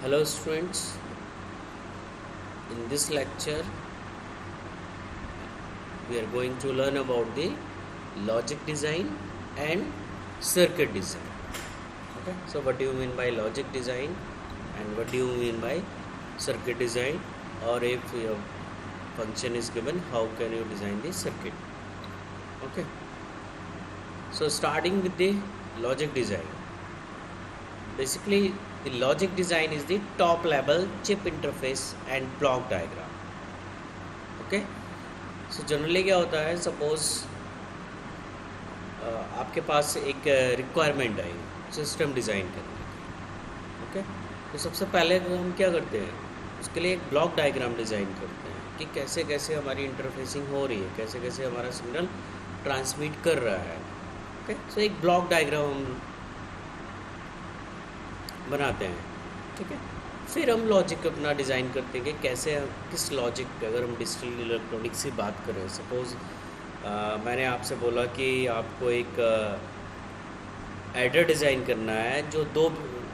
Hello students, in this lecture we are going to learn about the logic design and circuit design. Okay, so what do you mean by logic design and what do you mean by circuit design, or if your function is given, how can you design the circuit? Okay, so starting with the logic design. Basically, the logic design is the top level chip interface and block diagram. Okay, so generally क्या होता है, suppose आपके पास एक requirement I system design करने की. Okay, तो सबसे पहले हम क्या करते हैं, उसके लिए एक ब्लॉक डायग्राम डिज़ाइन करते हैं कि कैसे कैसे हमारी इंटरफेसिंग हो रही है, कैसे कैसे हमारा सिग्नल ट्रांसमिट कर रहा है. ओके, सो एक ब्लॉक डायग्राम हम बनाते हैं. ठीक है, फिर हम लॉजिक अपना डिज़ाइन करते हैं कि कैसे किस लॉजिक पे, अगर हम डिजिटल इलेक्ट्रॉनिक्स की बात करें, सपोज़ मैंने आपसे बोला कि आपको एक एडर डिज़ाइन करना है जो दो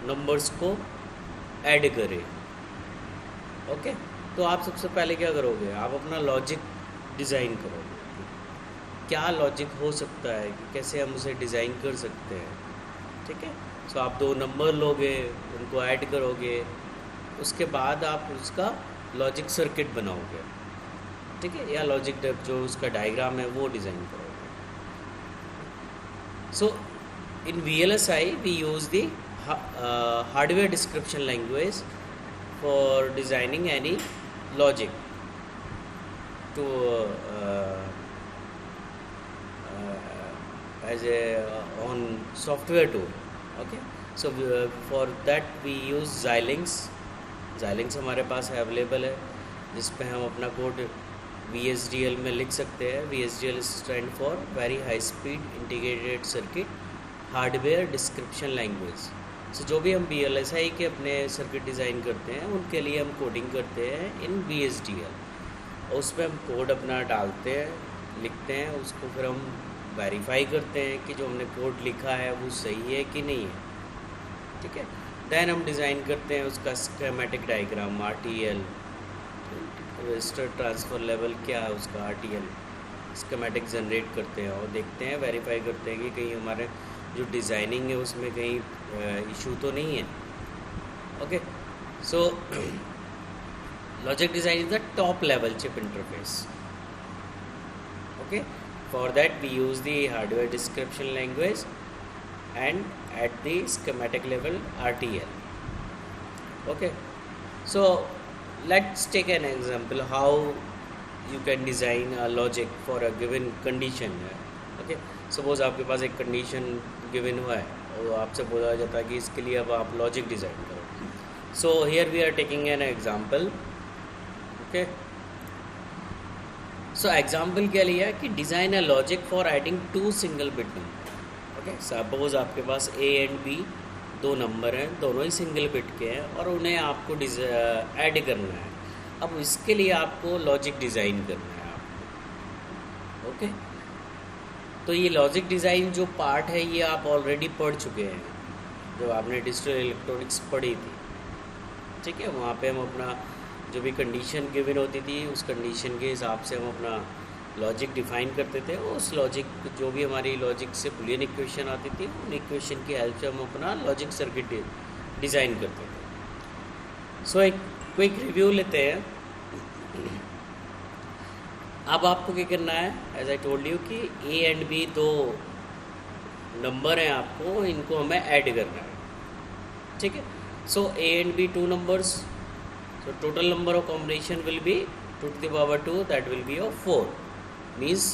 नंबर्स को ऐड करे. ओके, तो आप सबसे पहले क्या करोगे, आप अपना लॉजिक डिज़ाइन करोगे. क्या लॉजिक हो सकता है कि कैसे हम उसे डिज़ाइन कर सकते हैं. ठीक है, सो आप दो नंबर लोगे, उनको ऐड करोगे, उसके बाद आप उसका लॉजिक सर्किट बनाओगे. ठीक है, या लॉजिक जो उसका डायग्राम है वो डिज़ाइन करोगे. So in VLSI we use the hardware description language for designing any logic to as a on software tool. Okay, so for that we use Xilinx हमारे पास अवेलेबल है, जिस पे हम अपना कोड VHDL में लिख सकते हैं. VHDL stand for very high speed integrated circuit hardware description language. So जो भी हम VLSI के अपने सर्किट डिज़ाइन करते हैं उनके लिए हम कोडिंग करते हैं इन VHDL, और उस पर हम कोड अपना डालते हैं, लिखते हैं, उसको फिर हम वेरीफाई करते हैं कि जो हमने कोड लिखा है वो सही है कि नहीं है. ठीक है, देन हम डिज़ाइन करते हैं उसका schematic diagram, RTL register transfer level क्या है उसका, RTL स्कीमेटिक जनरेट करते हैं और देखते हैं, वेरीफाई करते हैं कि कहीं हमारे जो डिज़ाइनिंग है उसमें कहीं इशू तो नहीं है. Okay, so logic design is the top level chip interface. Okay, for that we use the hardware description language and at the schematic level RTL. Okay, so let's take an example how you can design a logic for a given condition. Okay, suppose आपके पास एक condition given हुआ है और आपसे बोला जाता है कि इसके लिए अब आप logic design करो. So here we are taking an example. Okay, so example क्या लिया कि design a logic for adding two single bit number. Okay, suppose आपके पास A एंड B दो नंबर हैं, दोनों ही सिंगल बिट के हैं और उन्हें आपको ऐड करना है. अब इसके लिए आपको लॉजिक डिज़ाइन करना है आपको. ओके, तो ये लॉजिक डिज़ाइन जो पार्ट है ये आप ऑलरेडी पढ़ चुके हैं जब आपने डिजिटल इलेक्ट्रॉनिक्स पढ़ी थी. ठीक है, वहाँ पे हम अपना जो भी कंडीशन गिवन होती थी उस कंडीशन के हिसाब से हम अपना लॉजिक डिफ़ाइन करते थे. उस लॉजिक जो भी हमारी लॉजिक से बुलियन इक्वेशन आती थी उन इक्वेशन की हेल्प से हम अपना लॉजिक सर्किट डिज़ाइन करते थे. सो एक क्विक रिव्यू लेते हैं. अब आपको क्या करना है, एज आई टोल्ड यू कि A एंड B दो नंबर हैं, आपको इनको हमें ऐड करना है. ठीक है, सो A and B two numbers, so total number of combination will be 2 to the power 2, that will be of 4. Means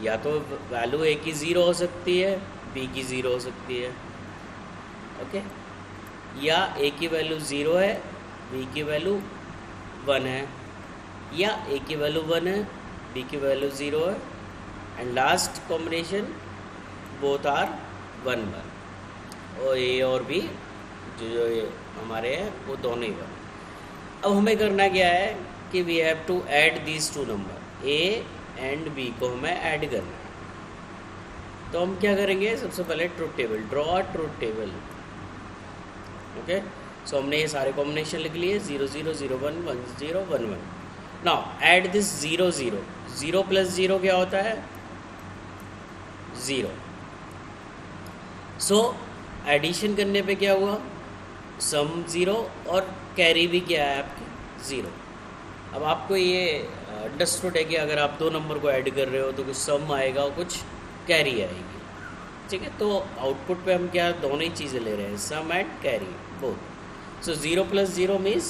या तो वैल्यू A की 0 हो सकती है, B की 0 हो सकती है. ओके, या A की वैल्यू 0 है, B की वैल्यू 1 है, या A की वैल्यू 1 है, B की वैल्यू 0 है, and last combination both are 1 1, और A और B जो हमारे हैं वो दोनों ही 1. अब हमें करना क्या है कि we have to add these two number, A and B को हमें ऐड करना है. तो हम क्या करेंगे, सबसे पहले truth table, draw truth table. Okay, so हमने ये सारे कॉम्बिनेशन लिख लिए 0 0 0 1 1 0 1 1. Now add this 0 0. 0 प्लस 0 क्या होता है? 0. सो एडिशन करने पे क्या हुआ? सम 0 और कैरी भी क्या है आपकी? 0. अब आपको ये अंडरस्टूड है कि अगर आप दो नंबर को ऐड कर रहे हो तो कुछ सम आएगा और कुछ कैरी आएगी. ठीक है, तो आउटपुट पे हम क्या दोनों ही चीज़ें ले रहे हैं, sum and carry both. So 0 plus 0 means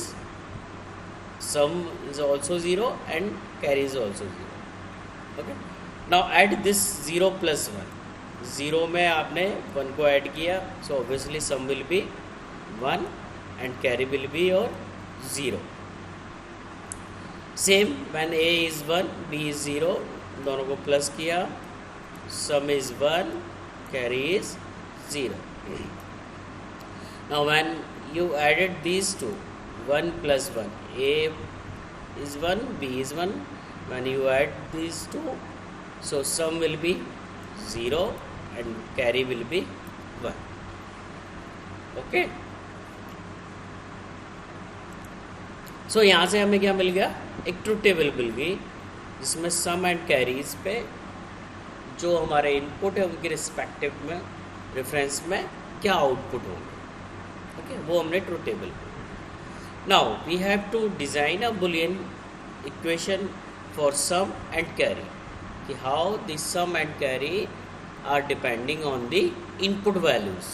sum is also 0 and carry is also 0. Okay, now add this 0 plus 1. 0 में आपने 1 को ऐड किया, so obviously sum will be 1 and carry will be और 0. Same when a is 1 b is 0, दोनों को plus किया, sum is 1 carry is 0. Now when you added these two, 1 plus 1, a is 1 b is 1. When you add these two, so sum will be 0 and carry will be 1. Okay, so यहाँ से हमें क्या मिल गया? एक truth table मिल गई जिसमें सम and carries पे जो हमारे इनपुट है उनके रिस्पेक्टिव में रेफरेंस में क्या आउटपुट होंगे. ओके, वो हमने truth table. Now we have to design a boolean equation for sum and carry, कि how the sum and carry are depending on the input values.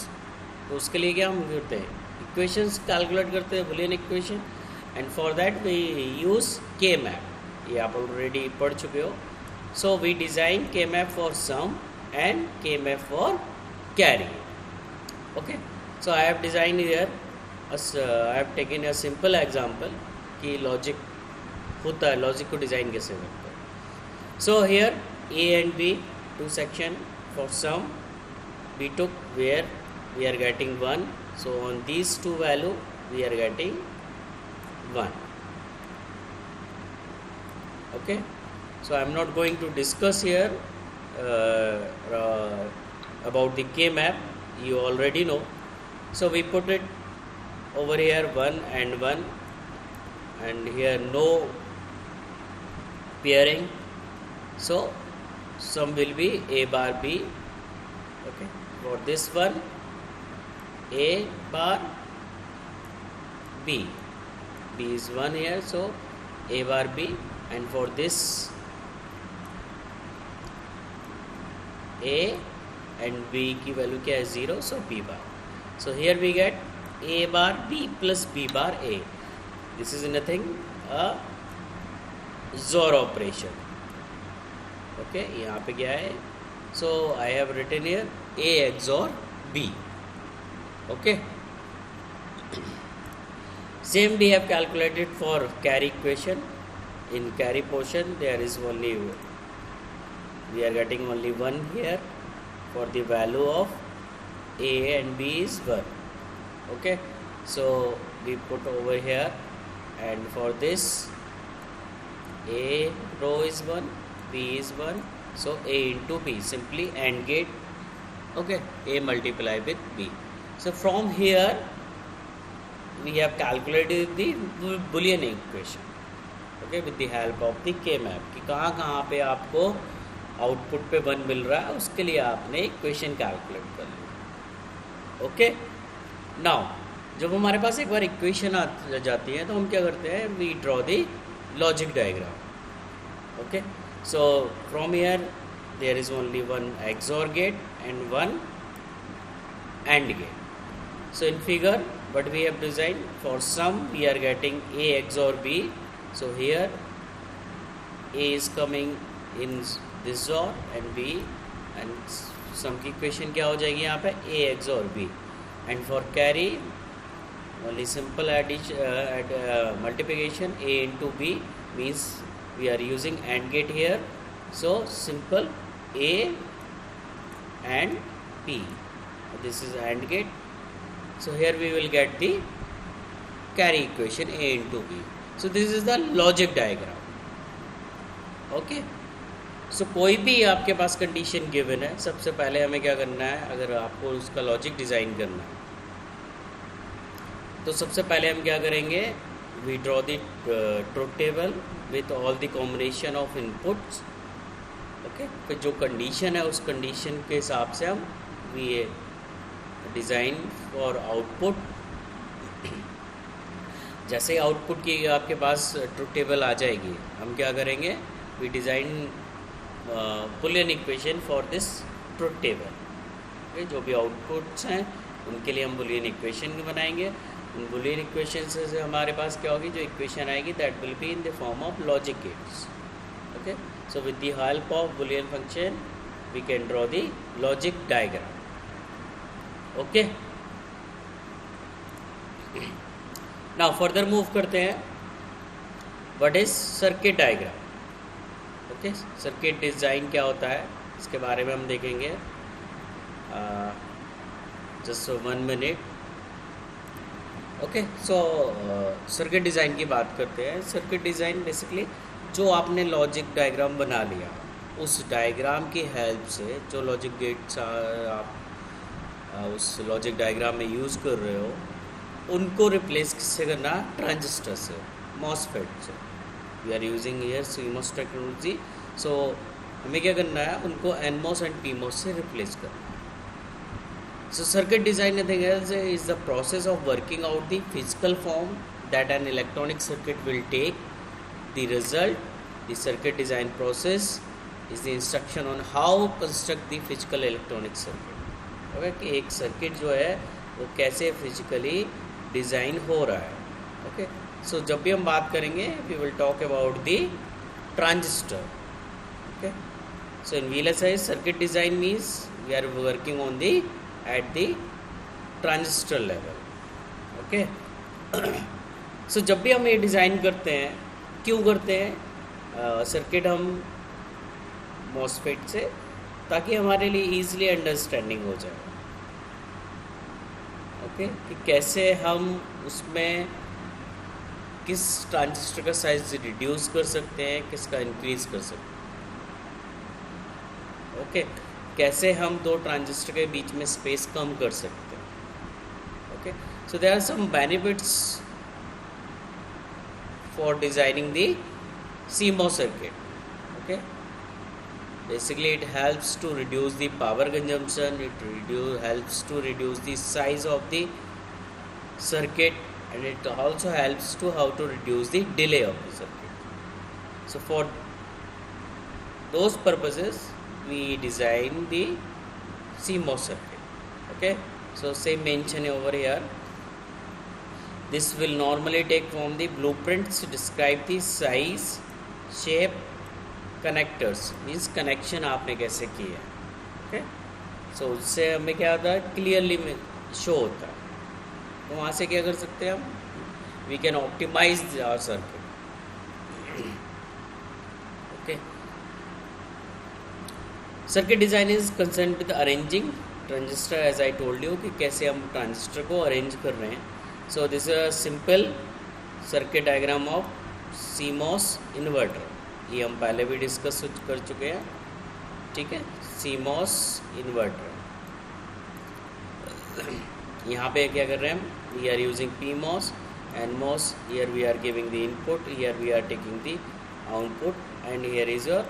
तो उसके लिए क्या हम करते हैं? इक्वेशंस कैलकुलेट करते हैं, Boolean equation, and for that we use K map. ये आप ऑलरेडी पढ़ चुके हो. So we design K map for sum and K map for carry. Okay, so I have designed here I have taken a simple example कि logic होता है, logic को design कैसे करते हैं. so here a and b, two section for sum we took where we are getting 1, so on these two value we are getting 1. okay, so I am not going to discuss here about the k map, you already know. So we put it over here 1 and 1, and here no pairing, so sum will be a bar b. Okay, for this one a bar b, b is 1 here, so a bar b, and for this a and b की value क्या है? 0, so b bar. So here we get a bar b plus b bar a. This is nothing a XOR operation. Okay, यहाँ पे क्या है? So I have written here a XOR b. Okay. Same we have calculated for carry equation. In carry portion there is only, we are getting only 1 here for the value of a and b is 1. okay, so we put over here, and for this a row is 1, b is 1, so a into b, simply AND gate. okay, a multiply with b. So from here we have calculated the Boolean equation, okay, with the help of the k map, कि कहाँ कहाँ पे आपको output पे 1 मिल रहा है, उसके लिए आपने इक्वेशन कैलकुलेट कर लिया. ओके, नाउ जब हमारे पास एक बार इक्वेशन आ जाती है तो हम क्या करते हैं? We draw the logic diagram. Okay, so from here there is only 1 XOR gate and 1 AND gate. So in figure what we have designed, for sum we are getting a XOR b, so here a is coming in this XOR and b, and सम की equation क्या हो जाएगी यहाँ पे? a XOR b. And for carry only simple multiplication a into b means we are using AND gate here, so simple a and b, this is AND gate. So here we will get the carry equation a into b. So this is the logic diagram. okay, सो कोई भी आपके पास condition given है, सबसे पहले हमें क्या करना है? अगर आपको उसका लॉजिक डिज़ाइन करना है तो सबसे पहले हम क्या करेंगे, we draw the truth table with all the combination of inputs. Okay, फिर जो कंडीशन है उस कंडीशन के हिसाब से हम वी डिज़ाइन फॉर आउटपुट। जैसे ही आउटपुट की आपके पास ट्रुथ टेबल आ जाएगी, हम क्या करेंगे, we design Boolean equation for this truth table. जो भी आउटपुट्स हैं उनके लिए हम बुलियन इक्वेशन बनाएंगे। उन बुलियन इक्वेशन से हमारे पास क्या होगी, जो इक्वेशन आएगी that will be in the form of logic gates. Okay, so with the help of Boolean function we can draw the logic diagram. Okay, now further move करते हैं, what is circuit diagram. Okay, circuit design क्या होता है इसके बारे में हम देखेंगे। Just 1 minute. Okay, so circuit design की बात करते हैं। सर्किट डिज़ाइन बेसिकली जो आपने लॉजिक डायग्राम बना लिया, उस डायग्राम की हेल्प से जो लॉजिक गेट्स आप उस लॉजिक डायग्राम में यूज़ कर रहे हो, उनको रिप्लेस किससे करना, ट्रांजिस्टर से, मॉसफेट से। We are using here CMOS technology. So हमें क्या करना है, उनको एनमॉस एंड पीमॉस से रिप्लेस करना है। So circuit design nothing else is the process of working out the physical form that an electronic circuit will take. The result, the circuit design process is the instruction on how construct the physical electronic circuit. Okay, कि एक circuit जो है वो कैसे physically design हो रहा है। Okay, so जब भी हम बात करेंगे we will talk about the transistor. Okay, so in VLSI circuit design means we are working on the at the transistor level. Okay, so जब भी हम ये डिज़ाइन करते हैं, क्यों करते हैं सर्किट हम मॉसफेट से, ताकि हमारे लिए ईजिली अंडरस्टैंडिंग हो जाए। ओके, कि कैसे हम उसमें किस ट्रांजिस्टर का साइज रिड्यूस कर सकते हैं, किसका इंक्रीज कर सकते हैं। ओके, कैसे हम दो ट्रांजिस्टर के बीच में स्पेस कम कर सकते हैं। Okay, so there are some benefits for designing the CMOS circuit. Okay, basically it helps to reduce the power consumption, it helps to reduce the size of the circuit, and it also helps to how to reduce the delay of the circuit. So for those purposes we design the CMOS circuit. Okay, so same mention over here. This will normally take from the blueprints to describe the size, shape, connectors, means connection आपने कैसे की है। Okay, so उससे हमें क्या होता है, clearly show होता है। तो वहाँ से क्या कर सकते हैं हम, we can optimize our circuit. Okay, circuit design is concern with arranging transistor, as I told you कि कैसे हम ट्रांजिस्टर को अरेंज कर रहे हैं। So this is a simple circuit diagram of CMOS inverter. ये हम पहले भी डिस्कस कर चुके हैं। ठीक है, CMOS इन्वर्टर। यहाँ पे क्या कर रहे हैं हम, we are using PMOS, NMOS, here we are giving the input, here we are taking the output, and here is your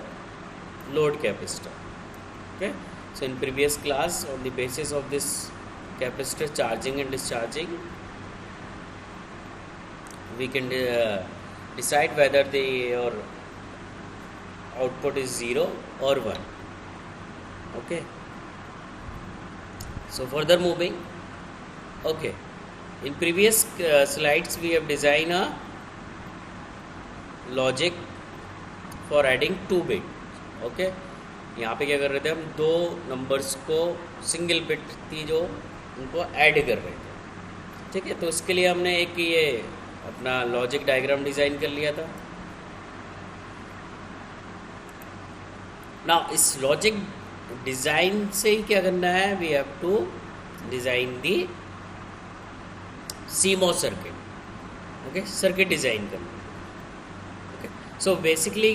load capacitor. Okay, so in previous class, on the basis of this capacitor charging and discharging, we can decide whether your output is 0 or 1. Okay, so further moving. Okay, in previous slides we have designed a logic for adding 2 bits. Okay, यहाँ पे क्या कर रहे थे हम, दो numbers को single bit थी जो उनको ऐड कर रहे थे। ठीक है, तो इसके लिए हमने एक ये अपना लॉजिक डायग्राम डिज़ाइन कर लिया था। ना इस लॉजिक डिज़ाइन से ही क्या करना है, we have to design the CMOS circuit. Okay, circuit design करना। ओके, सो बेसिकली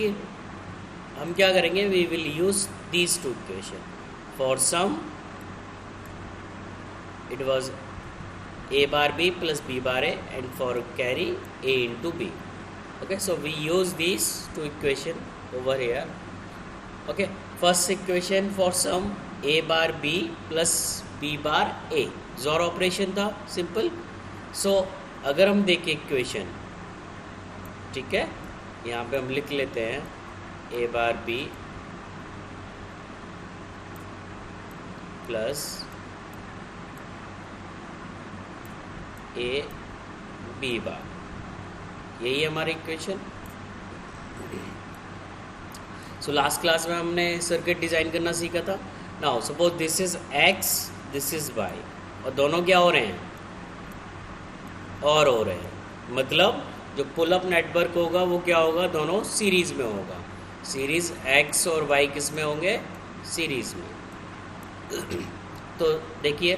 हम क्या करेंगे, we will use these two equation. For sum it was a bar b plus b bar a, and for carry a into b. Okay, so we use these two equation over here. Okay, first equation for sum a bar b plus b bar a, XOR operation था simple. सो अगर हम देखें equation, ठीक है, यहाँ पे हम लिख लेते हैं a bar b plus a b बार, यही है हमारी इक्वेशन. सो लास्ट क्लास में हमने सर्किट डिज़ाइन करना सीखा था. Now suppose this is x, this is y, और दोनों क्या हो रहे हैं, और हो रहे हैं. मतलब जो पुल अप नेटवर्क होगा वो क्या होगा, दोनों सीरीज़ में होगा. सीरीज़ x और y किस में होंगे, सीरीज़ में. तो देखिए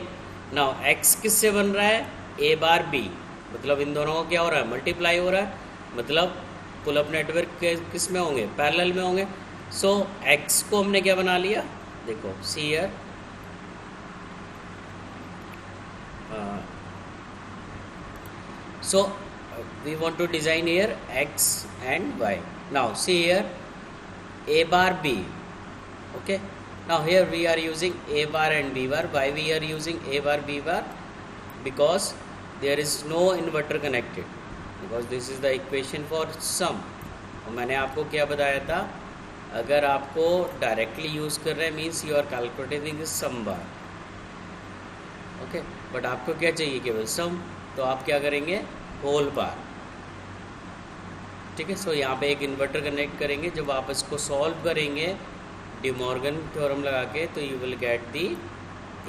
नाउ x किससे बन रहा है, a बार b, मतलब इन दोनों को क्या हो रहा है, मल्टीप्लाई हो रहा है. मतलब पुल अप नेटवर्क किस में होंगे, पैरेलल में होंगे. सो x को हमने क्या बना लिया, देखो see here, so we want to design here x and y. Now see here a bar b. Okay, now here we are using a bar and b bar. Why we are using a bar b bar? Because there is no inverter connected, because this is the equation for sum. और मैंने आपको क्या बताया था, अगर आपको directly use कर रहे हैं means you are calculating this sum bar. Okay, but आपको क्या चाहिए, केवल सम, तो आप क्या करेंगे, होल बार. ठीक है. सो यहाँ पे एक इन्वर्टर कनेक्ट करेंगे. जब आप इसको सॉल्व करेंगे डी मॉर्गन थ्योरम लगा के, तो you will get the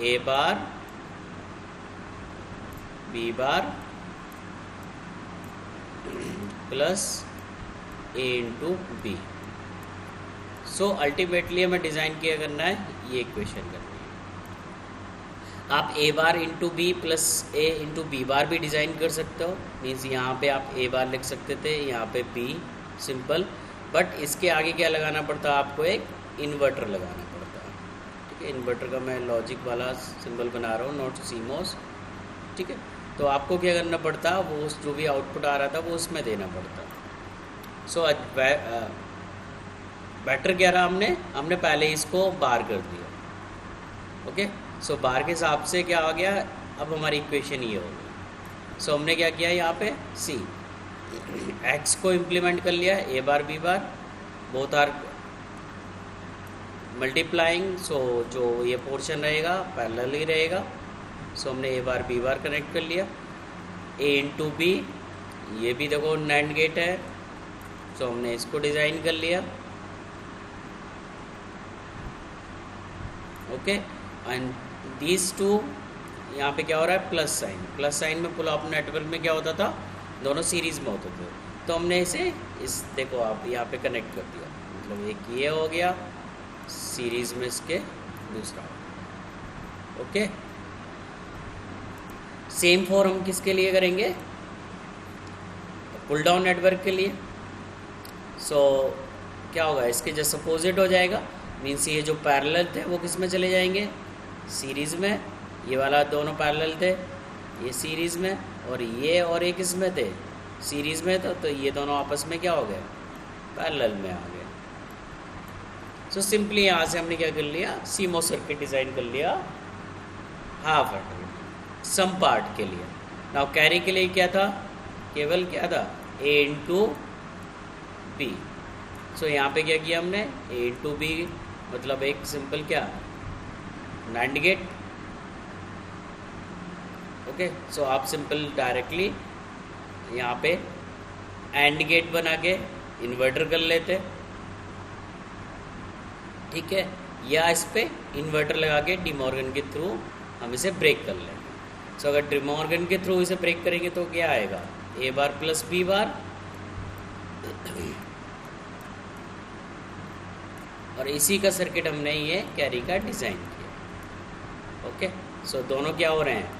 A bar B bar plus A into B. So ultimately हमें डिज़ाइन क्या करना है, ये इक्वेशन करनी है. आप A bar into B plus A into B bar भी डिज़ाइन कर सकते हो. मीन्स यहाँ पे आप ए बार लिख सकते थे, यहाँ पे बी, सिंपल. बट इसके आगे क्या लगाना पड़ता है, आपको एक इन्वर्टर लगाना पड़ता है. ठीक है, इन्वर्टर का मैं लॉजिक वाला सिंबल बना रहा हूँ, नॉट सीमोस. ठीक है, तो आपको क्या करना पड़ता है, वो जो भी आउटपुट आ रहा था वो उसमें देना पड़ता. सो बेटर क्या रहा, हमने पहले इसको बार कर दिया. ओके, सो बार के हिसाब से क्या आ गया, अब हमारी इक्वेशन ये होगी. सो हमने क्या किया, यहाँ पे सी एक्स को इम्प्लीमेंट कर लिया, a bar B bar, both are multiplying. So जो ये पोर्शन रहेगा पैरेलल ही रहेगा. सो हमने ए बार बी बार कनेक्ट कर लिया. ए इंटू बी, ये भी देखो नैंड गेट है. सो हमने इसको डिज़ाइन कर लिया. ओके, एंड दीज टू, यहाँ पे क्या हो रहा है, प्लस साइन. प्लस साइन में पुल अप नेटवर्क में क्या होता था, दोनों सीरीज़ में होते थे. तो हमने इसे इस, देखो आप यहाँ पे कनेक्ट कर दिया. मतलब एक ये हो गया सीरीज़ में, इसके दूसरा. ओके, सेम फॉर हम किसके लिए करेंगे, पुल डाउन नेटवर्क के लिए. सो क्या होगा, इसके जस्ट अपोजिट हो जाएगा. मीन्स ये जो पैरेलल थे वो किस में चले जाएंगे, सीरीज़ में. ये वाला दोनों पैरेलल थे, ये सीरीज़ में, और ये और एक किस में थे, सीरीज़ में. तो ये दोनों आपस में क्या हो गए, पैरेलल में आ गए. सो सिंपली यहाँ से हमने क्या कर लिया, सीमोस सर्किट डिज़ाइन कर लिया हाफ एट सम पार्ट के लिए. नाउ कैरी के लिए क्या था, केवल क्या था, ए इंटू बी. सो यहाँ पे क्या किया हमने, ए इंटू बी, मतलब एक सिंपल क्या, नैंड गेट. ओके, सो आप सिंपल डायरेक्टली यहाँ पे एंड गेट बना के इन्वर्टर कर लेते. ठीक है, या इस पे इन्वर्टर लगा के डी मॉर्गन के थ्रू हम इसे ब्रेक कर लेंगे. सो अगर डी मॉर्गन के थ्रू इसे ब्रेक करेंगे तो क्या आएगा, ए बार प्लस बी बार, और इसी का सर्किट हमने ये कैरी का डिज़ाइन किया. ओके, सो दोनों क्या हो रहे हैं,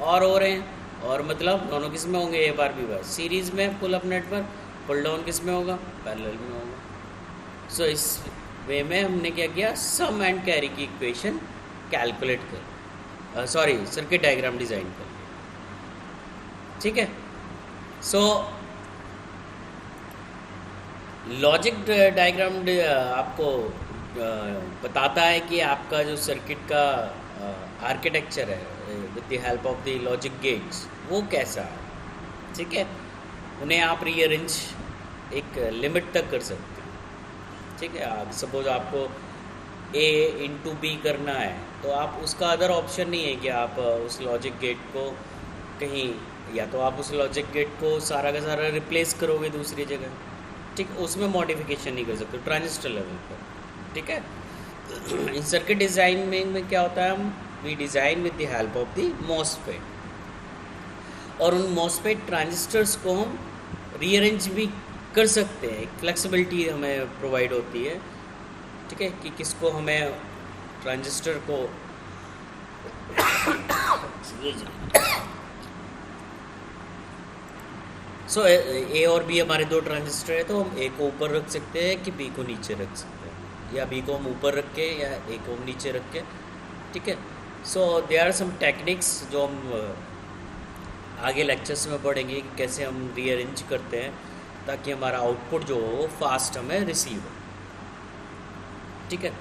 और हो रहे हैं. और मतलब दोनों किस में होंगे, ए बार बी बार, सीरीज़ में. Pull up network, pull down किस में होगा, पैरेलल में होगा. सो इस वे में हमने क्या किया, सम एंड कैरी की इक्वेशन कैलकुलेट कर. सॉरी सर्किट डायग्राम डिज़ाइन कर लिया। ठीक है, सो लॉजिक डायग्राम आपको बताता है कि आपका जो सर्किट का आर्किटेक्चर है with the help of the logic gates वो कैसा है। ठीक है, उन्हें आप रीअरेंज एक लिमिट तक कर सकते हैं। ठीक है, सपोज आपको ए इंटू बी करना है तो आप उसका अदर ऑप्शन नहीं है कि आप उस लॉजिक गेट को कहीं, या तो आप उस लॉजिक गेट को सारा का सारा रिप्लेस करोगे दूसरी जगह। ठीक, उसमें मॉडिफिकेशन नहीं कर सकते ट्रांजिस्टर लेवल पर। ठीक है, इन सर्किट डिज़ाइन में क्या होता है, हम we design with the help of the MOSFET, और उन मॉसफेट ट्रांजिस्टर्स को हम रीअरेंज भी कर सकते हैं। एक फ्लेक्सिबिलिटी हमें प्रोवाइड होती है। ठीक है, कि किसको हमें ट्रांजिस्टर को सो ए और बी हमारे दो ट्रांजिस्टर है, तो हम ए को ऊपर रख सकते हैं कि बी को नीचे रख सकते हैं, या बी को हम ऊपर रख के या ए को हम नीचे रख के। ठीक है, so there are some techniques जो हम आगे लेक्चर्स में पढ़ेंगे कि कैसे हम रीअरेंज करते हैं ताकि हमारा आउटपुट जो हो वो फास्ट हमें रिसीव हो। ठीक है,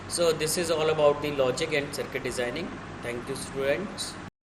so this is all about the logic and circuit designing. Thank you students.